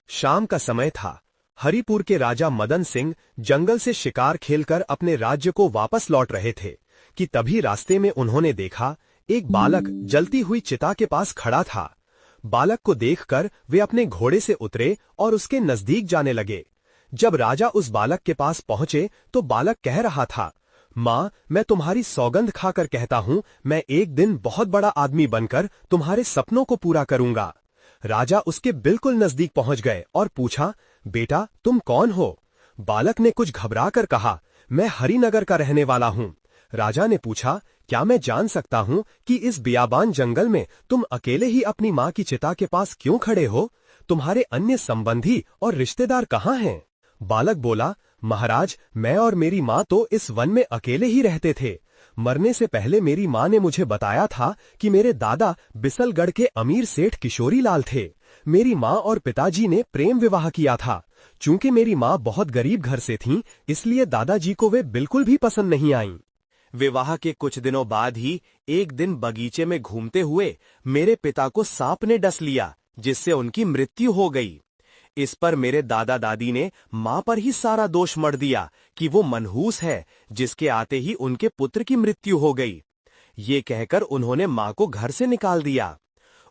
शाम का समय था। हरिपुर के राजा मदन सिंह जंगल से शिकार खेलकर अपने राज्य को वापस लौट रहे थे कि तभी रास्ते में उन्होंने देखा एक बालक जलती हुई चिता के पास खड़ा था। बालक को देखकर वे अपने घोड़े से उतरे और उसके नजदीक जाने लगे। जब राजा उस बालक के पास पहुंचे तो बालक कह रहा था, माँ, मैं तुम्हारी सौगंध खाकर कहता हूँ, मैं एक दिन बहुत बड़ा आदमी बनकर तुम्हारे सपनों को पूरा करूंगा। राजा उसके बिल्कुल नजदीक पहुंच गए और पूछा, बेटा तुम कौन हो? बालक ने कुछ घबराकर कहा, मैं हरिनगर का रहने वाला हूँ। राजा ने पूछा, क्या मैं जान सकता हूँ कि इस बियाबान जंगल में तुम अकेले ही अपनी माँ की चिता के पास क्यों खड़े हो? तुम्हारे अन्य संबंधी और रिश्तेदार कहाँ हैं? बालक बोला, महाराज, मैं और मेरी माँ तो इस वन में अकेले ही रहते थे। मरने से पहले मेरी माँ ने मुझे बताया था कि मेरे दादा बिसलगढ़ के अमीर सेठ किशोरी लाल थे। मेरी माँ और पिताजी ने प्रेम विवाह किया था। चूंकि मेरी माँ बहुत गरीब घर से थीं, इसलिए दादाजी को वे बिल्कुल भी पसंद नहीं आईं। विवाह के कुछ दिनों बाद ही एक दिन बगीचे में घूमते हुए मेरे पिता को सांप ने डस लिया, जिससे उनकी मृत्यु हो गई। इस पर मेरे दादा दादी ने मां पर ही सारा दोष मढ़ दिया कि वो मनहूस है, जिसके आते ही उनके पुत्र की मृत्यु हो गई। ये कहकर उन्होंने मां को घर से निकाल दिया।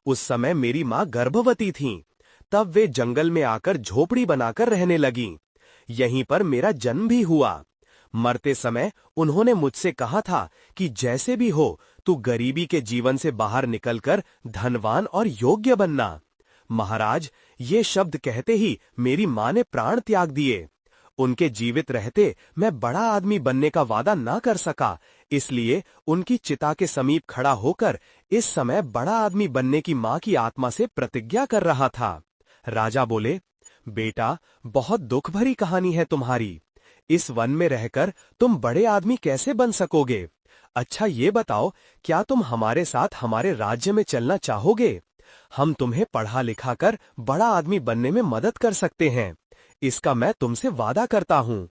उस समय मेरी मां गर्भवती थीं। तब वे जंगल में आकर झोपड़ी बनाकर रहने लगीं। यहीं पर मेरा जन्म भी हुआ। मरते समय उन्होंने मुझसे कहा था कि जैसे भी हो तू गरीबी के जीवन से बाहर निकलकर धनवान और योग्य बनना। महाराज, ये शब्द कहते ही मेरी मां ने प्राण त्याग दिए। उनके जीवित रहते मैं बड़ा आदमी बनने का वादा ना कर सका, इसलिए उनकी चिता के समीप खड़ा होकर इस समय बड़ा आदमी बनने की मां की आत्मा से प्रतिज्ञा कर रहा था। राजा बोले, बेटा, बहुत दुख भरी कहानी है तुम्हारी। इस वन में रहकर तुम बड़े आदमी कैसे बन सकोगे? अच्छा ये बताओ, क्या तुम हमारे साथ हमारे राज्य में चलना चाहोगे? हम तुम्हें पढ़ा लिखा कर बड़ा आदमी बनने में मदद कर सकते हैं, इसका मैं तुमसे वादा करता हूँ।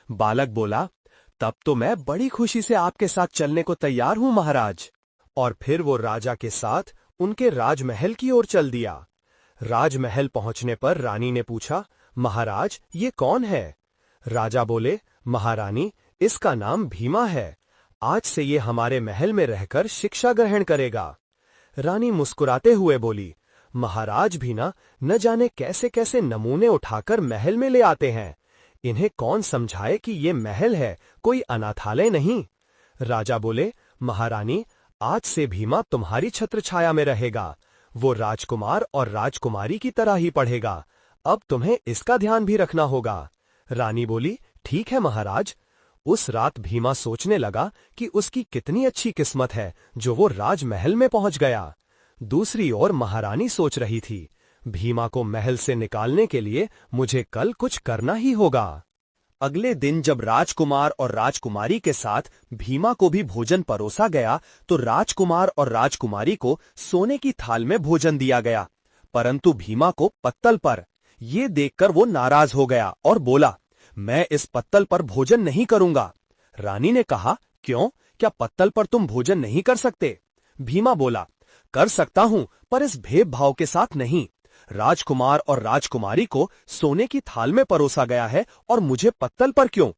बालक बोला, तब तो मैं बड़ी खुशी से आपके साथ चलने को तैयार हूँ महाराज। और फिर वो राजा के साथ उनके राजमहल की ओर चल दिया। राजमहल पहुंचने पर रानी ने पूछा, महाराज, ये कौन है? राजा बोले, महारानी, इसका नाम भीमा है। आज से ये हमारे महल में रहकर शिक्षा ग्रहण करेगा। रानी मुस्कुराते हुए बोली, महाराज भी न जाने कैसे कैसे नमूने उठाकर महल में ले आते हैं। इन्हें कौन समझाए कि ये महल है, कोई अनाथालय नहीं। राजा बोले, महारानी, आज से भीमा तुम्हारी छत्रछाया में रहेगा। वो राजकुमार और राजकुमारी की तरह ही पढ़ेगा। अब तुम्हें इसका ध्यान भी रखना होगा। रानी बोली, ठीक है महाराज। उस रात भीमा सोचने लगा कि उसकी कितनी अच्छी किस्मत है जो वो राजमहल में पहुंच गया। दूसरी ओर महारानी सोच रही थी, भीमा को महल से निकालने के लिए मुझे कल कुछ करना ही होगा। अगले दिन जब राजकुमार और राजकुमारी के साथ भीमा को भी भोजन परोसा गया तो राजकुमार और राजकुमारी को सोने की थाल में भोजन दिया गया, परंतु भीमा को पत्तल पर। ये देखकर वो नाराज हो गया और बोला, मैं इस पत्तल पर भोजन नहीं करूंगा। रानी ने कहा, क्यों? क्या पत्तल पर तुम भोजन नहीं कर सकते? भीमा बोला, कर सकता हूं, पर इस भेदभाव के साथ नहीं। राजकुमार और राजकुमारी को सोने की थाल में परोसा गया है और मुझे पत्तल पर क्यों?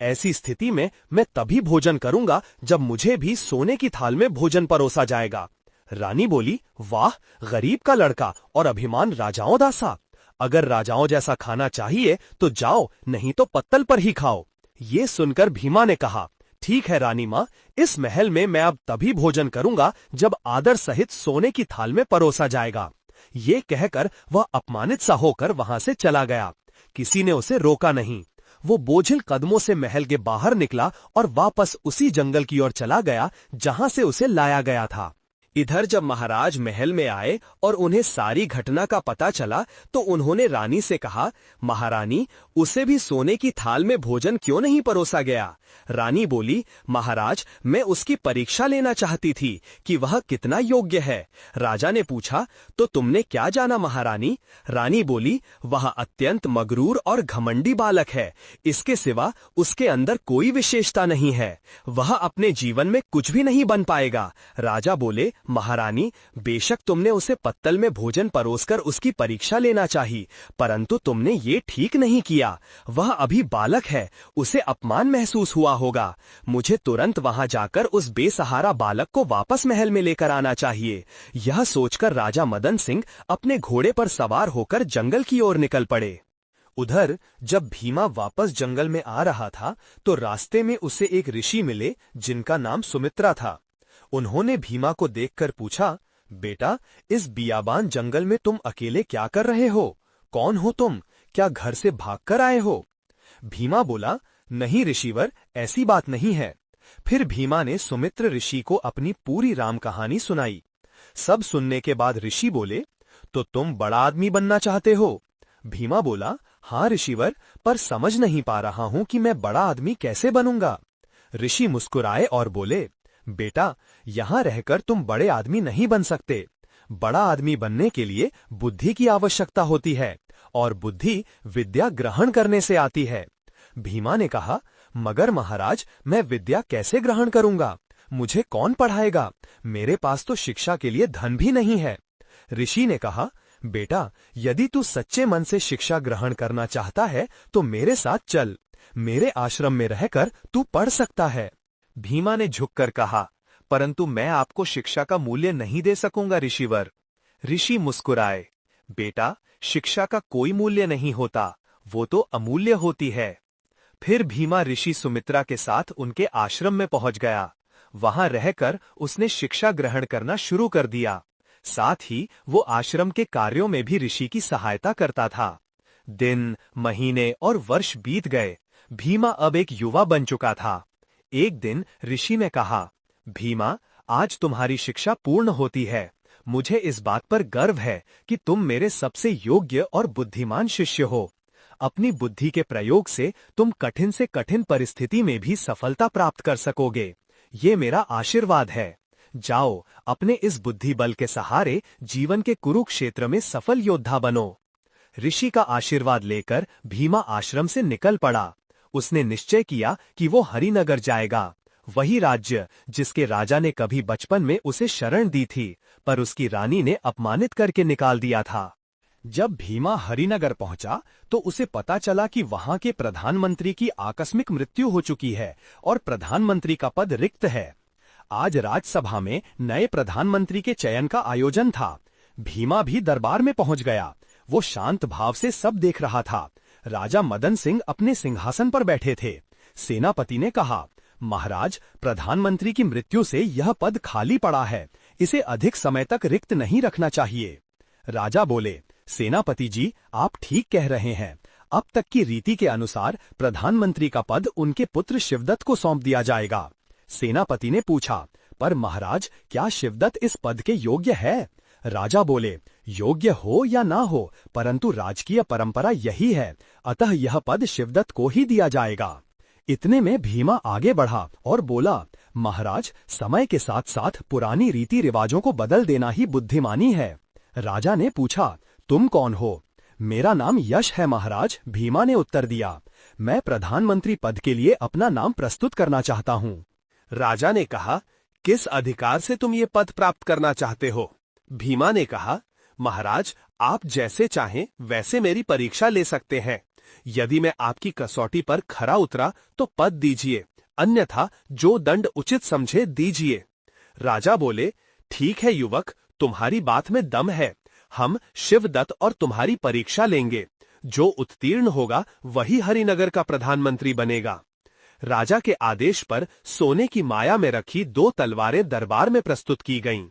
ऐसी स्थिति में मैं तभी भोजन करूंगा जब मुझे भी सोने की थाल में भोजन परोसा जाएगा। रानी बोली, वाह, गरीब का लड़का और अभिमान राजाओं दासा। अगर राजाओं जैसा खाना चाहिए तो जाओ, नहीं तो पत्तल पर ही खाओ। ये सुनकर भीमा ने कहा, ठीक है रानी माँ, इस महल में मैं अब तभी भोजन करूंगा जब आदर सहित सोने की थाल में परोसा जाएगा। ये कहकर वह अपमानित सा होकर वहां से चला गया। किसी ने उसे रोका नहीं। वो बोझिल कदमों से महल के बाहर निकला और वापस उसी जंगल की ओर चला गया जहां से उसे लाया गया था। इधर जब महाराज महल में आए और उन्हें सारी घटना का पता चला तो उन्होंने रानी से कहा, महारानी, उसे भी सोने की थाल में भोजन क्यों नहीं परोसा गया? रानी बोली, महाराज, मैं उसकी परीक्षा लेना चाहती थी कि वह कितना योग्य है। राजा ने पूछा, तो तुमने क्या जाना महारानी? रानी बोली, वह अत्यंत मगरूर और घमंडी बालक है। इसके सिवा उसके अंदर कोई विशेषता नहीं है। वह अपने जीवन में कुछ भी नहीं बन पाएगा। राजा बोले, महारानी, बेशक तुमने उसे पत्तल में भोजन परोसकर उसकी परीक्षा लेना चाहिए, परंतु तुमने ये ठीक नहीं किया। वह अभी बालक है, उसे अपमान महसूस हुआ होगा। मुझे तुरंत वहां जाकर उस बेसहारा बालक को वापस महल में लेकर आना चाहिए। यह सोचकर राजा मदन सिंह अपने घोड़े पर सवार होकर जंगल की ओर निकल पड़े। उधर जब भीमा वापस जंगल में आ रहा था तो रास्ते में उसे एक ऋषि मिले जिनका नाम सुमित्रा था। उन्होंने भीमा को देखकर पूछा, बेटा, इस बियाबान जंगल में तुम अकेले क्या कर रहे हो? कौन हो तुम? क्या घर से भागकर आए हो? भीमा बोला, नहीं ऋषिवर, ऐसी बात नहीं है। फिर भीमा ने सुमित्र ऋषि को अपनी पूरी राम कहानी सुनाई। सब सुनने के बाद ऋषि बोले, तो तुम बड़ा आदमी बनना चाहते हो? भीमा बोला, हाँ ऋषिवर, पर समझ नहीं पा रहा हूं कि मैं बड़ा आदमी कैसे बनूंगा। ऋषि मुस्कुराए और बोले, बेटा, यहां रहकर तुम बड़े आदमी नहीं बन सकते। बड़ा आदमी बनने के लिए बुद्धि की आवश्यकता होती है, और बुद्धि विद्या ग्रहण करने से आती है। भीमा ने कहा, मगर महाराज, मैं विद्या कैसे ग्रहण करूंगा? मुझे कौन पढ़ाएगा? मेरे पास तो शिक्षा के लिए धन भी नहीं है। ऋषि ने कहा, बेटा, यदि तू सच्चे मन से शिक्षा ग्रहण करना चाहता है तो मेरे साथ चल। मेरे आश्रम में रहकर तू पढ़ सकता है। भीमा ने झुककर कहा, परंतु मैं आपको शिक्षा का मूल्य नहीं दे सकूंगा ऋषिवर। ऋषि मुस्कुराए, बेटा, शिक्षा का कोई मूल्य नहीं होता, वो तो अमूल्य होती है। फिर भीमा ऋषि सुमित्रा के साथ उनके आश्रम में पहुंच गया। वहां रहकर उसने शिक्षा ग्रहण करना शुरू कर दिया। साथ ही वो आश्रम के कार्यों में भी ऋषि की सहायता करता था। दिन, महीने और वर्ष बीत गए। भीमा अब एक युवा बन चुका था। एक दिन ऋषि ने कहा, भीमा, आज तुम्हारी शिक्षा पूर्ण होती है। मुझे इस बात पर गर्व है कि तुम मेरे सबसे योग्य और बुद्धिमान शिष्य हो। अपनी बुद्धि के प्रयोग से तुम कठिन से कठिन परिस्थिति में भी सफलता प्राप्त कर सकोगे। ये मेरा आशीर्वाद है। जाओ, अपने इस बुद्धि बल के सहारे जीवन के कुरुक्षेत्र में सफल योद्धा बनो। ऋषि का आशीर्वाद लेकर भीमा आश्रम से निकल पड़ा। उसने निश्चय किया कि वो हरिनगर जाएगा, वही राज्य जिसके राजा ने कभी बचपन में उसे शरण दी थी, पर उसकी रानी ने अपमानित करके निकाल दिया था। जब भीमा हरिनगर पहुंचा तो उसे पता चला कि वहां के प्रधानमंत्री की आकस्मिक मृत्यु हो चुकी है और प्रधानमंत्री का पद रिक्त है। आज राज्यसभा में नए प्रधानमंत्री के चयन का आयोजन था। भीमा भी दरबार में पहुंच गया। वो शांत भाव से सब देख रहा था। राजा मदन सिंह अपने सिंहासन पर बैठे थे। सेनापति ने कहा, महाराज, प्रधानमंत्री की मृत्यु से यह पद खाली पड़ा है, इसे अधिक समय तक रिक्त नहीं रखना चाहिए। राजा बोले, सेनापति जी, आप ठीक कह रहे हैं। अब तक की रीति के अनुसार प्रधानमंत्री का पद उनके पुत्र शिवदत्त को सौंप दिया जाएगा। सेनापति ने पूछा, पर महाराज, क्या शिवदत्त इस पद के योग्य है? राजा बोले, योग्य हो या ना हो, परंतु राजकीय परंपरा यही है, अतः यह पद शिवदत्त को ही दिया जाएगा। इतने में भीमा आगे बढ़ा और बोला, महाराज, समय के साथ साथ पुरानी रीति रिवाजों को बदल देना ही बुद्धिमानी है। राजा ने पूछा, तुम कौन हो? मेरा नाम यश है महाराज, भीमा ने उत्तर दिया। मैं प्रधानमंत्री पद के लिए अपना नाम प्रस्तुत करना चाहता हूँ। राजा ने कहा, किस अधिकार से तुम ये पद प्राप्त करना चाहते हो? भीमा ने कहा, महाराज, आप जैसे चाहें वैसे मेरी परीक्षा ले सकते हैं। यदि मैं आपकी कसौटी पर खरा उतरा तो पद दीजिए, अन्यथा जो दंड उचित समझे दीजिए। राजा बोले, ठीक है युवक, तुम्हारी बात में दम है। हम शिवदत्त और तुम्हारी परीक्षा लेंगे। जो उत्तीर्ण होगा वही हरिनगर का प्रधानमंत्री बनेगा। राजा के आदेश पर सोने की माया में रखी 2 तलवारें दरबार में प्रस्तुत की गईं।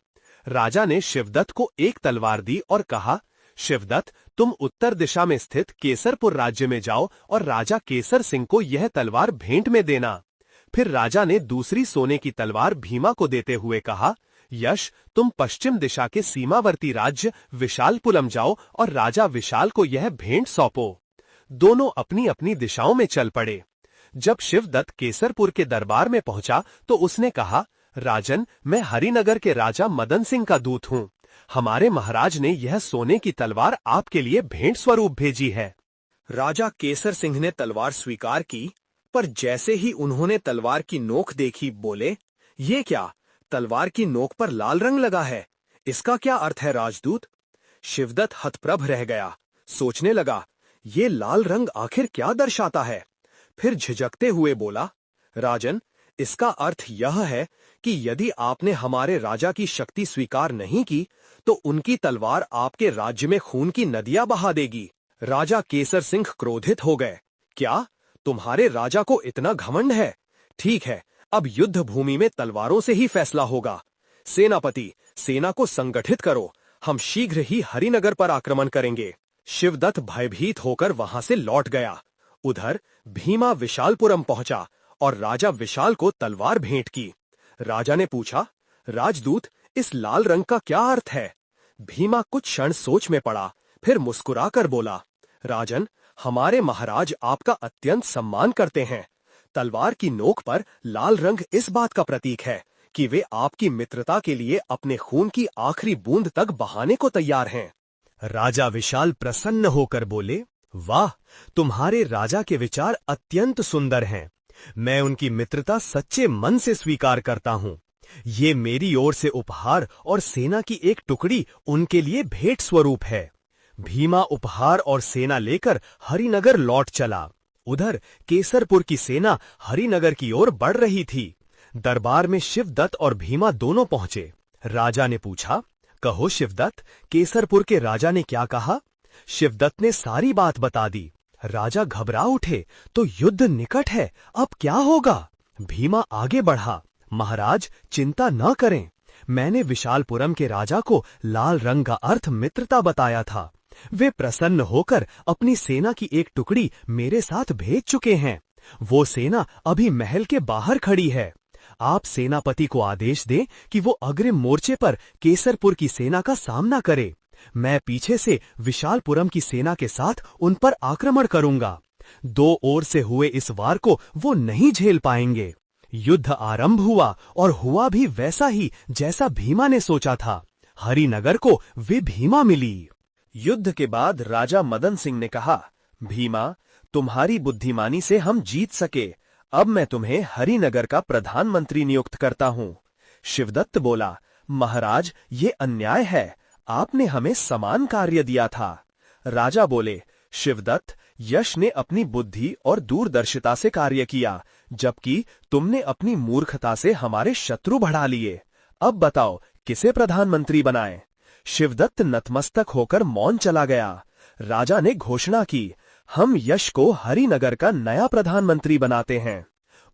राजा ने शिवदत्त को एक तलवार दी और कहा, शिवदत्त, तुम उत्तर दिशा में स्थित केसरपुर राज्य में जाओ और राजा केसर सिंह को यह तलवार भेंट में देना। फिर राजा ने दूसरी सोने की तलवार भीमा को देते हुए कहा, यश, तुम पश्चिम दिशा के सीमावर्ती राज्य विशालपुलम जाओ और राजा विशाल को यह भेंट सौंपो। दोनों अपनी अपनी दिशाओं में चल पड़े। जब शिवदत्त केसरपुर के दरबार में पहुंचा तो उसने कहा, राजन, मैं हरिनगर के राजा मदन सिंह का दूत हूं। हमारे महाराज ने यह सोने की तलवार आपके लिए भेंट स्वरूप भेजी है। राजा केसर सिंह ने तलवार स्वीकार की, पर जैसे ही उन्होंने तलवार की नोक देखी, बोले, ये क्या? तलवार की नोक पर लाल रंग लगा है, इसका क्या अर्थ है राजदूत? शिवदत्त हतप्रभ रह गया, सोचने लगा ये लाल रंग आखिर क्या दर्शाता है। फिर झिझकते हुए बोला, राजन, इसका अर्थ यह है कि यदि आपने हमारे राजा की शक्ति स्वीकार नहीं की तो उनकी तलवार आपके राज्य में खून की नदियां बहा देगी। राजा केसर सिंह क्रोधित हो गए। क्या तुम्हारे राजा को इतना घमंड है? ठीक है, अब युद्ध भूमि में तलवारों से ही फैसला होगा। सेनापति, सेना को संगठित करो, हम शीघ्र ही हरिनगर पर आक्रमण करेंगे। शिवदत्त भयभीत होकर वहां से लौट गया। उधर भीमा विशालपुरम पहुंचा और राजा विशाल को तलवार भेंट की। राजा ने पूछा, राजदूत, इस लाल रंग का क्या अर्थ है? भीमा कुछ क्षण सोच में पड़ा, फिर मुस्कुराकर बोला, राजन, हमारे महाराज आपका अत्यंत सम्मान करते हैं। तलवार की नोक पर लाल रंग इस बात का प्रतीक है कि वे आपकी मित्रता के लिए अपने खून की आखिरी बूंद तक बहाने को तैयार हैं। राजा विशाल प्रसन्न होकर बोले, वाह, तुम्हारे राजा के विचार अत्यंत सुंदर हैं। मैं उनकी मित्रता सच्चे मन से स्वीकार करता हूं। ये मेरी ओर से उपहार और सेना की एक टुकड़ी उनके लिए भेंट स्वरूप है। भीमा उपहार और सेना लेकर हरिनगर लौट चला। उधर केसरपुर की सेना हरिनगर की ओर बढ़ रही थी। दरबार में शिवदत्त और भीमा दोनों पहुंचे। राजा ने पूछा, कहो शिवदत्त, केसरपुर के राजा ने क्या कहा? शिवदत्त ने सारी बात बता दी। राजा घबरा उठे, तो युद्ध निकट है, अब क्या होगा? भीमा आगे बढ़ा, महाराज चिंता न करें, मैंने विशालपुरम के राजा को लाल रंग का अर्थ मित्रता बताया था। वे प्रसन्न होकर अपनी सेना की एक टुकड़ी मेरे साथ भेज चुके हैं। वो सेना अभी महल के बाहर खड़ी है। आप सेनापति को आदेश दें कि वो अग्रिम मोर्चे पर केसरपुर की सेना का सामना करे। मैं पीछे से विशालपुरम की सेना के साथ उन पर आक्रमण करूंगा। दो ओर से हुए इस वार को वो नहीं झेल पाएंगे। युद्ध आरंभ हुआ और हुआ भी वैसा ही जैसा भीमा ने सोचा था। हरिनगर को वे भीमा मिली। युद्ध के बाद राजा मदन सिंह ने कहा, भीमा, तुम्हारी बुद्धिमानी से हम जीत सके। अब मैं तुम्हें हरिनगर का प्रधानमंत्री नियुक्त करता हूं। शिवदत्त बोला, महाराज, ये अन्याय है, आपने हमें समान कार्य दिया था। राजा बोले, शिवदत्त, यश ने अपनी बुद्धि और दूरदर्शिता से कार्य किया, जबकि तुमने अपनी मूर्खता से हमारे शत्रु बढ़ा लिए। अब बताओ किसे प्रधानमंत्री बनाएं? शिवदत्त नतमस्तक होकर मौन चला गया। राजा ने घोषणा की, हम यश को हरिनगर का नया प्रधानमंत्री बनाते हैं।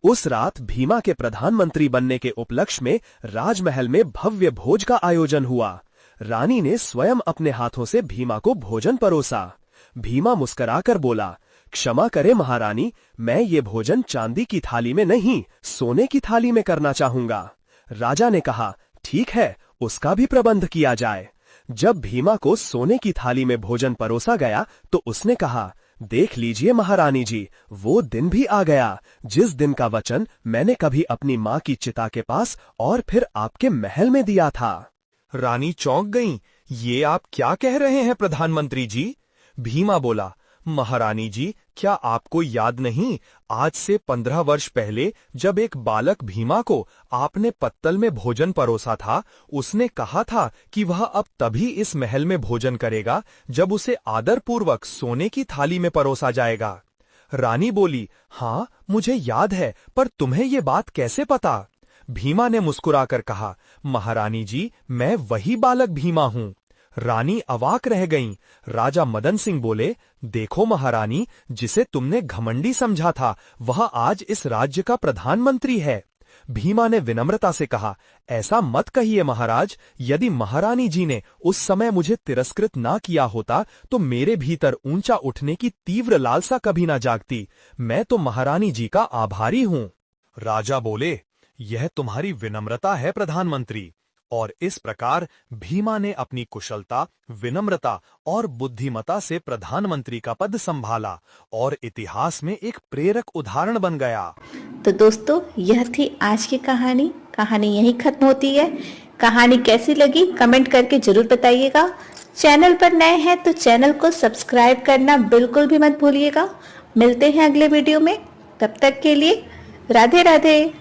उस रात भीमा के प्रधानमंत्री बनने के उपलक्ष्य में राजमहल में भव्य भोज का आयोजन हुआ। रानी ने स्वयं अपने हाथों से भीमा को भोजन परोसा। भीमा मुस्कुराकर बोला, क्षमा करें महारानी, मैं ये भोजन चांदी की थाली में नहीं, सोने की थाली में करना चाहूंगा। राजा ने कहा, ठीक है, उसका भी प्रबंध किया जाए। जब भीमा को सोने की थाली में भोजन परोसा गया तो उसने कहा, देख लीजिए महारानी जी, वो दिन भी आ गया जिस दिन का वचन मैंने कभी अपनी माँ की चिता के पास और फिर आपके महल में दिया था। रानी चौंक गईं। ये आप क्या कह रहे हैं प्रधानमंत्री जी? भीमा बोला, महारानी जी, क्या आपको याद नहीं, आज से 15 वर्ष पहले जब एक बालक भीमा को आपने पत्तल में भोजन परोसा था, उसने कहा था कि वह अब तभी इस महल में भोजन करेगा जब उसे आदरपूर्वक सोने की थाली में परोसा जाएगा। रानी बोली, हाँ मुझे याद है, पर तुम्हें ये बात कैसे पता? भीमा ने मुस्कुराकर कहा, महारानी जी, मैं वही बालक भीमा हूँ। रानी अवाक रह गईं। राजा मदन सिंह बोले, देखो महारानी, जिसे तुमने घमंडी समझा था वह आज इस राज्य का प्रधानमंत्री है। भीमा ने विनम्रता से कहा, ऐसा मत कहिए महाराज, यदि महारानी जी ने उस समय मुझे तिरस्कृत ना किया होता तो मेरे भीतर ऊंचा उठने की तीव्र लालसा कभी ना जागती। मैं तो महारानी जी का आभारी हूँ। राजा बोले, यह तुम्हारी विनम्रता है प्रधानमंत्री। और इस प्रकार भीमा ने अपनी कुशलता, विनम्रता और बुद्धिमता से प्रधानमंत्री का पद संभाला और इतिहास में एक प्रेरक उदाहरण बन गया। तो दोस्तों, यह थी आज की कहानी। कहानी यहीं खत्म होती है। कहानी कैसी लगी कमेंट करके जरूर बताइएगा। चैनल पर नए हैं तो चैनल को सब्सक्राइब करना बिल्कुल भी मत भूलिएगा। मिलते हैं अगले वीडियो में, तब तक के लिए राधे राधे।